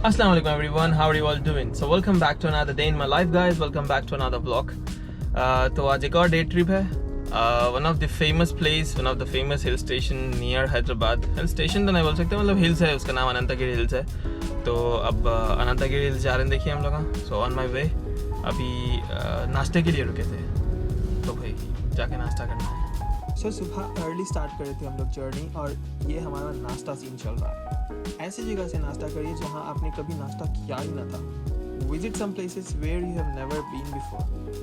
Assalamu alaikum everyone, how are you all doing? So welcome back to another day in my life guys, welcome back to another vlog. तो आज एक और day trip है, one of the famous place, one of the famous hill station near Hyderabad. Hill station तो नहीं बोल सकते, मतलब हिल्स है, उसका नाम अनंतगिरी हिल्स है. तो अब अनंतगिरी हिल्स जा रहे हैं, देखिए हम लोग. सो ऑन माई वे अभी नाश्ते के लिए रुके थे, तो भाई जाके नाश्ता करना है. सो सुबह अर्ली स्टार्ट कर रहे थे हम लोग जर्नी, और ये हमारा नाश्ता सीन चल रहा है. ऐसी जगह से नाश्ता करिए जहाँ आपने कभी नाश्ता किया ही ना था. Visit some places where you have never been before.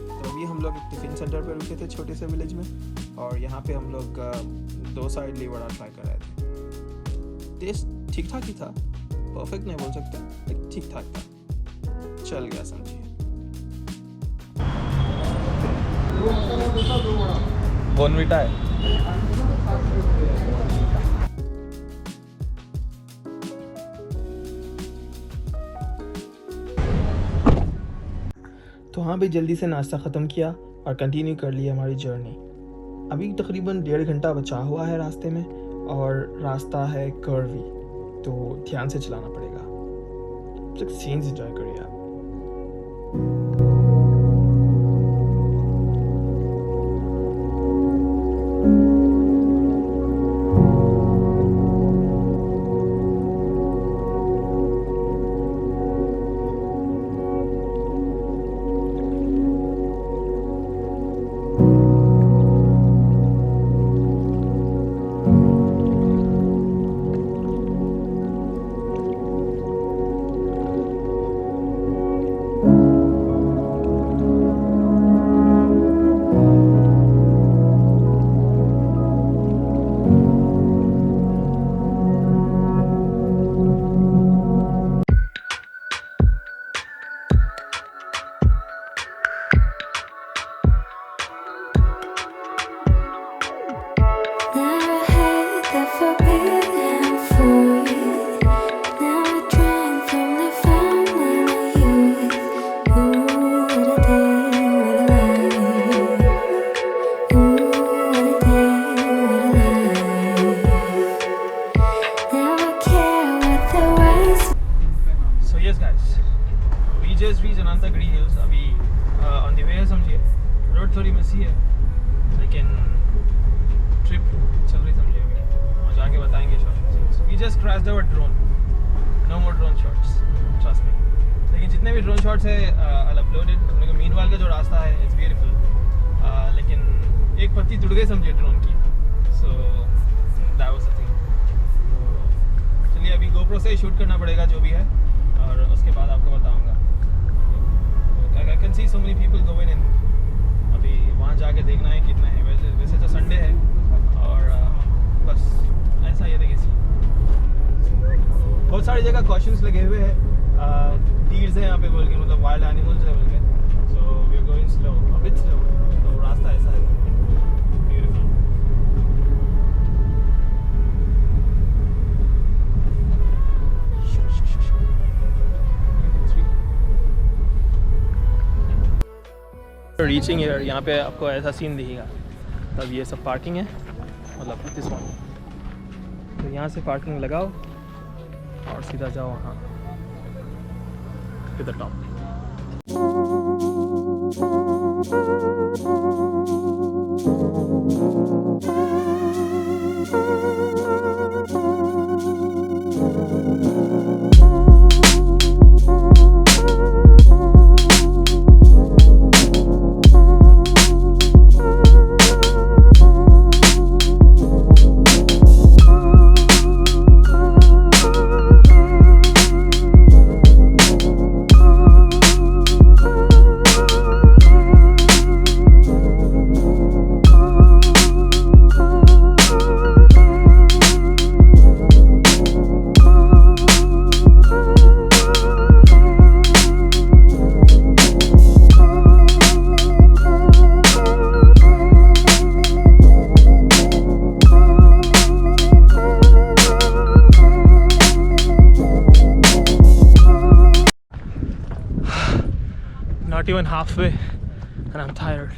तो अभी हम लोग एक टिफ़िन सेंटर पर रुके थे छोटे से विलेज में, और यहाँ पे हम लोग 2 इडली वड़ा ट्राई कर रहे थे. टेस्ट ठीक ठाक ही था, परफेक्ट नहीं बोल सकते, लेकिन ठीक ठाक था, चल गया समझिए. बोनविटा है. तो हाँ भाई, जल्दी से नाश्ता ख़त्म किया और कंटिन्यू कर लिया हमारी जर्नी. अभी तकरीबन 1.5 घंटा बचा हुआ है रास्ते में, और रास्ता है कर्वी, तो ध्यान से चलाना पड़ेगा. सीन्स एंजॉय करिए आप. अनंतगिरी हिल्स अभी ऑन द वे है, समझिए. रोड थोड़ी मसी है, लेकिन ट्रिप चल रही समझिए. अभी वहाँ जाके बताएंगे shots. We just crashed our drone, no more drone shots, trust me. लेकिन जितने भी ड्रोन शॉट्स है आई अपलोडेड. मीनवाल का जो रास्ता है इट्स ब्यूटीफुल, लेकिन एक पत्ती टूट गई समझिए ड्रोन की. So that was the thing. चलिए अभी गोप्रो से शूट करना पड़ेगा जो भी है, और उसके बाद आपको बताऊँगा. I can see so many people going in. अभी वहाँ जाके देखना है कितना है. वैसे तो संडे है, और बस ऐसा ही देखिए. बहुत सारी जगह कॉशंस लगे हुए हैं, डीर्स है यहाँ पे बोल के, मतलब वाइल्ड एनिमल्स है बोल के. So we are going slow, a bit slow. तो रास्ता ऐसा है, ब्यूटीफुल. रीचिंग हियर, यहाँ पे आपको ऐसा सीन दिखेगा. तब ये सब पार्किंग है, मतलब दिस वन. तो यहाँ से पार्किंग लगाओ और सीधा जाओ वहाँ to the top. even halfway and I'm tired.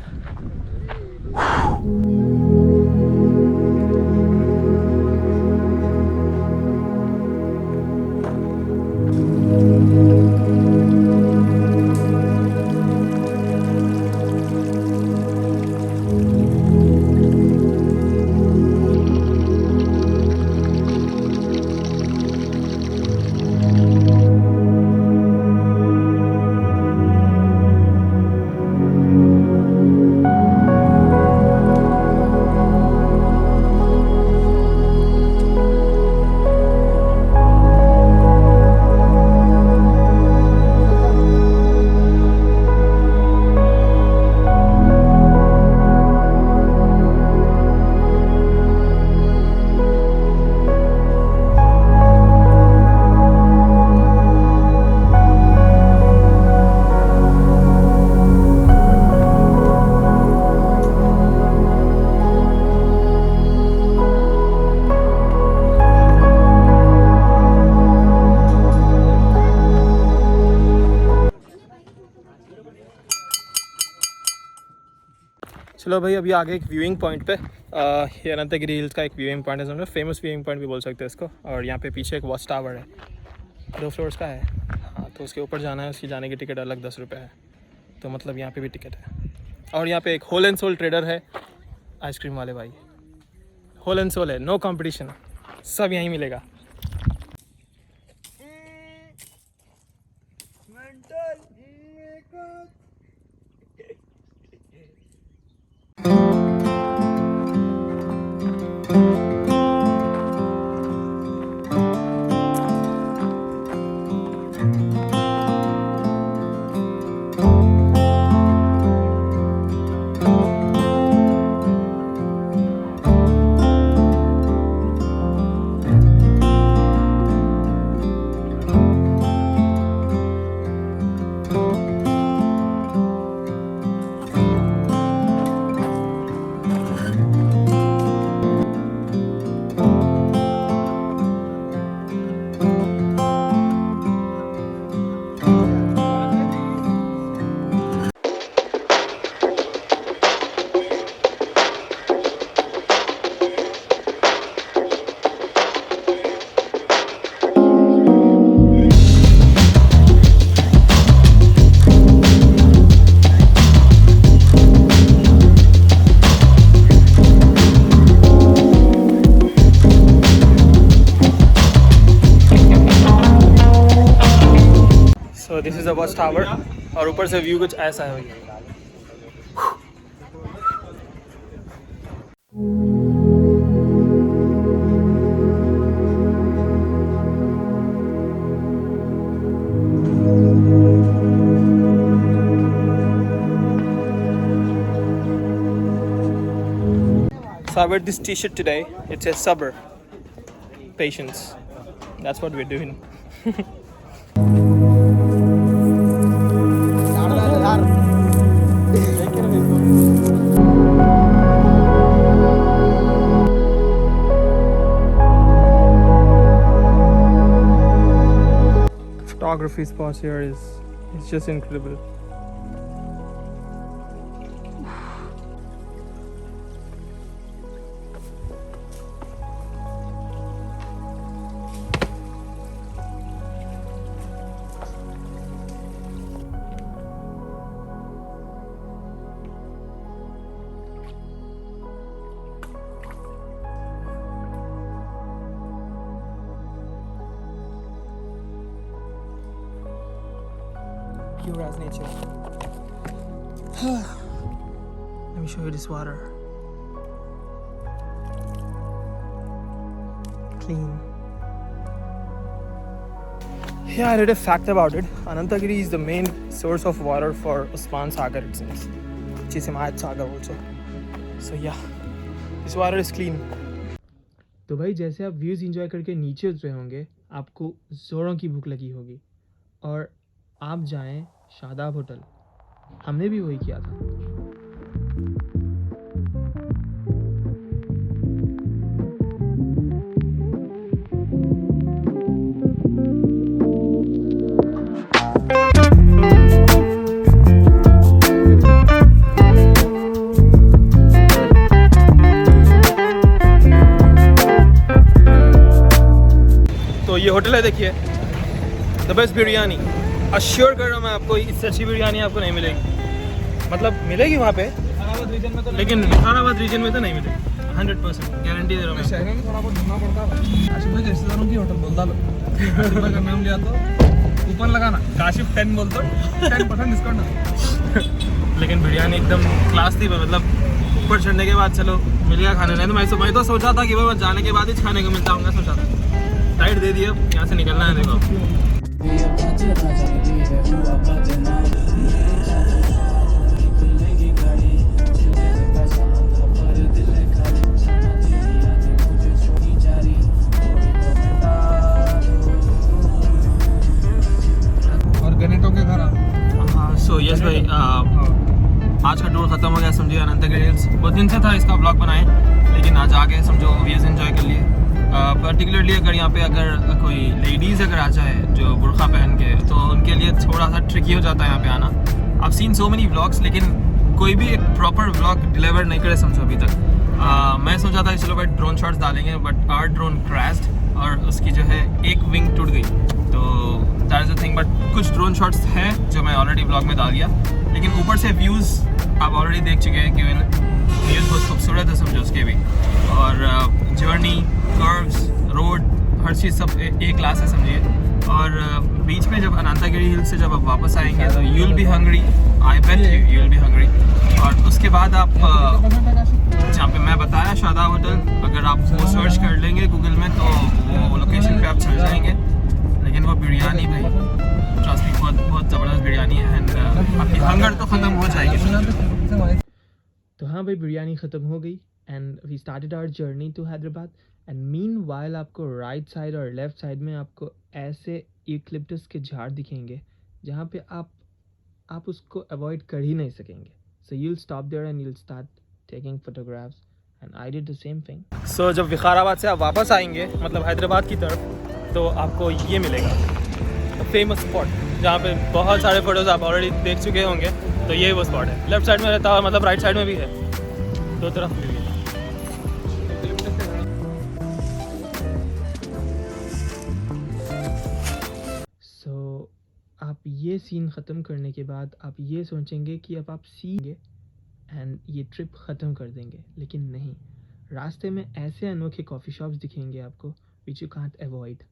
चलो भाई अभी आगे एक व्यूइंग पॉइंट पे ये अनंतगिरी हिल्स का एक व्यूइंग पॉइंट है, समझो फेमस व्यूइंग पॉइंट भी बोल सकते हैं इसको। और यहाँ पे पीछे एक वॉच टावर है, 2 फ्लोर्स का है। हाँ, तो उसके ऊपर जाना है, उसकी जाने की टिकट अलग 10 रुपये है। तो मतलब यहाँ पे भी टिकट है। और यहाँ पे एक होल एंड सोल ट्रेडर है, आइसक्रीम वाले भाई। होल एंड सोल है, नो कंपटीशन, सब यहीं मिलेगा। So this is the watch tower और ऊपर से व्यू कुछ ऐसा है भाई। So I wear this t-shirt today. It says Sabr, patience. That's what we're doing. Photography spots here is just incredible. Pure as nature. Let me show you this water. Clean. Yeah, I read a fact about it. Anantagiri is the main source of water for Usman Sagar, it seems. Chisimahad Sagar also. So yeah, this water is clean. तो भाई जैसे आप views enjoy करके नीचे उतरे होंगे, आपको ज़ोरों की भूख लगी होगी और आप जाएं शादाब होटल। हमने भी वही किया था। होटल है, देखिए द बेस्ट बिरयानी। अश्योर कर रहा हूँ मैं आपको, इससे अच्छी बिरयानी आपको नहीं मिलेगी। मतलब मिलेगी वहाँ पे रीजन में तो, लेकिन विकाराबाद रीजन में तो नहीं मिलेगी। 100% गारंटी दे रहा हूँ मैं। शहर में थोड़ा बहुत ढूंढना पड़ता है। काशिफ भाई रिश्तेदारों की होटल बोल डालो, काशिफ भाई का नाम लिया तो कूपन लगाना, काशिफ 10 बोल दो 10% डिस्काउंट। लेकिन बिरयानी एकदम क्लास थी, मतलब ऊपर चढ़ने के बाद चलो मिल गया खाने। नहीं तो मैं तो सोचा था कि भाई जाने के बाद ही खाने को मिलता हूँ, सोचा था। राइट दे दिया, यहाँ से निकलना है। देखो और गनेटो के घर। हाँ सो यस भाई, आज का टूर खत्म हो गया समझिए। अनंतगिरी हिल्स बहुत दिन से था इसका ब्लॉग बनाए, लेकिन आज आके समझो व्यूज़ एंजॉय कर लिए। पर्टिकुलरली अगर यहाँ पे अगर कोई लेडीज़ अगर आ जाए जो बुर्का पहन के, तो उनके लिए थोड़ा सा ट्रिकी हो जाता है यहाँ पे आना। I've seen so many vlogs, लेकिन कोई भी एक प्रॉपर व्लॉग डिलीवर नहीं करे समझो अभी तक। मैं सोचा था चलो भाई ड्रोन शॉट्स डालेंगे, बट आवर ड्रोन क्रैश्ड और उसकी जो है एक विंग टूट गई। तो that is the thing. But कुछ ड्रोन शॉट्स हैं जो मैं ऑलरेडी ब्लॉग में डाल दिया, लेकिन ऊपर से व्यूज़ आप ऑलरेडी देख चुके हैं कि व्यूज़ बहुत खूबसूरत है समझो उसके भी। और जर्नी, कर्व्स, रोड, हर चीज़ सब ए क्लास है समझिए। और बीच में जब अनंतगिरी हिल से जब आप वापस आएंगे तो you will be hungry, I bet you will be hungry. और उसके बाद आप जहाँ पे मैं बताया शादा होटल, अगर आप वो सर्च कर लेंगे गूगल में तो वो लोकेशन पे आप चल जाएंगे। लेकिन वो बिरयानी भाई ट्रस्ट मी बहुत बहुत ज़बरदस्त बिरयानी है, एंड आपकी हंगर तो ख़त्म हो जाएगी। तो हाँ भाई बिरयानी ख़त्म हो गई, and we started our journey to Hyderabad. And meanwhile आपको राइट साइड और लेफ़्ट साइड में आपको ऐसे यूकलिप्टस के झाड़ दिखेंगे जहाँ पे आप उसको अवॉइड कर ही नहीं सकेंगे। So you will stop there and you will start taking photographs, and I did the same thing. So जब विकाराबाद से आप वापस आएंगे मतलब हैदराबाद की तरफ, तो आपको ये मिलेगा फेमस स्पॉट जहाँ पे बहुत सारे फ़ोटोज़ आप ऑलरेडी देख चुके होंगे। तो ये वो स्पॉट है, लेफ़्ट साइड में रहता है, मतलब राइट साइड में भी है, दो तरफ भी है। सो आप ये सीन ख़त्म करने के बाद आप ये सोचेंगे कि अब आप सीएंगे एंड ये ट्रिप ख़त्म कर देंगे, लेकिन नहीं। रास्ते में ऐसे अनोखे कॉफ़ी शॉप्स दिखेंगे आपको विच यू कांट अवॉइड।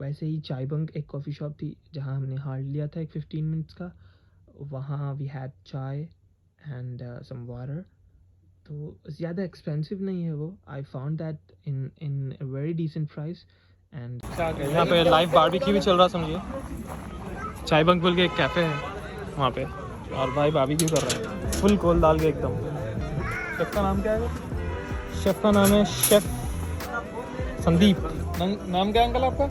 वैसे ही चायबंग एक कॉफ़ी शॉप थी जहाँ हमने हार्ड लिया था एक 15 मिनट्स का। वहाँ we had chai and some water. तो ज़्यादा एक्सपेंसिव नहीं है वो। I found that in a very decent price. And यहाँ पे लाइव बारबेक्यू भी चल रहा समझिए। चायबंग पुल के एक कैफ़े है वहाँ पे, और भाई बारबेक्यू कर रहे हैं फुल कोल डाल के एकदम। शेफ़ का नाम क्या है? शेफ़ का नाम है शेफ़ संदीप। नाम क्या है अंकल आपका?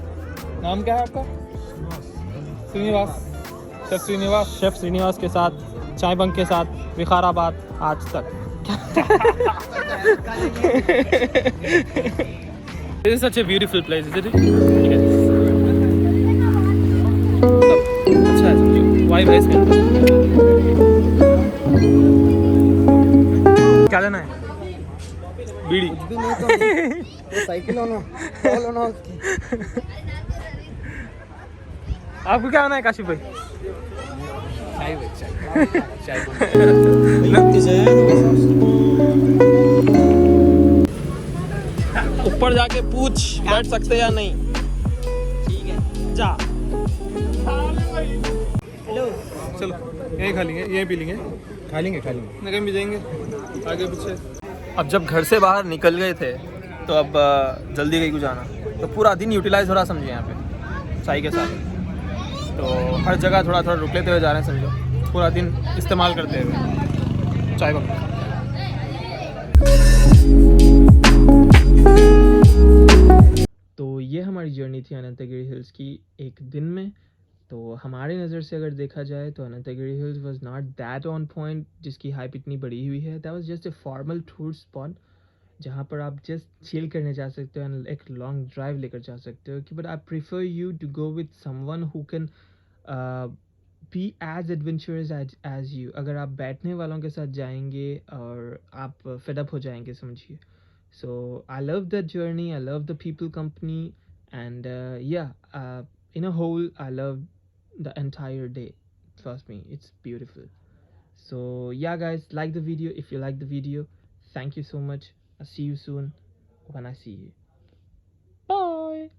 नाम क्या है आपका? श्रीनिवास। शेफ़ श्रीनिवास के साथ चायबंग के साथ विकाराबाद आज तक। This is such a beautiful place, isn't it? अच्छा है, वाइब है इसके अंदर। क्या लेना है? बीड़ी। कुछ भी नहीं तो साइकिल होना, कॉल होना उसकी। आपको क्या होना है काशिफ भाई? ऊपर जाके पूछ बैठ सकते या नहीं। ठीक है जा। हेलो चलो यही खा लेंगे, यही पी लेंगे, खा लेंगे कहीं भी जाएंगे आगे पीछे। अब जब घर से बाहर निकल गए थे तो अब जल्दी कहीं को जाना, तो पूरा दिन यूटिलाइज हो रहा समझिए यहाँ पे चाय के साथ। तो हर जगह थोड़ा थोड़ा रुक लेते हुए जा रहे हैं समझो, पूरा दिन इस्तेमाल करते हुए चाय वक्त। तो ये हमारी जर्नी थी अनंतगिरी हिल्स की एक दिन में। तो हमारी नज़र से अगर देखा जाए तो Ananthagiri hills was not that on point जिसकी हाइप इतनी बड़ी हुई है। That was just a formal tour spot जहाँ पर आप जस्ट चिल करने जा सकते हो एंड एक लॉन्ग ड्राइव लेकर जा सकते हो। कि but I prefer you to go with someone who can be as adventurous as you. अगर आप बैठने वालों के साथ जाएंगे और आप फेड अप हो जाएंगे समझिए। So I love the journey, I love the people company, And yeah, in a whole, I love the entire day. Trust me, it's beautiful. So yeah, guys, like the video. If you like the video, thank you so much. I'll see you soon when I see you. Bye.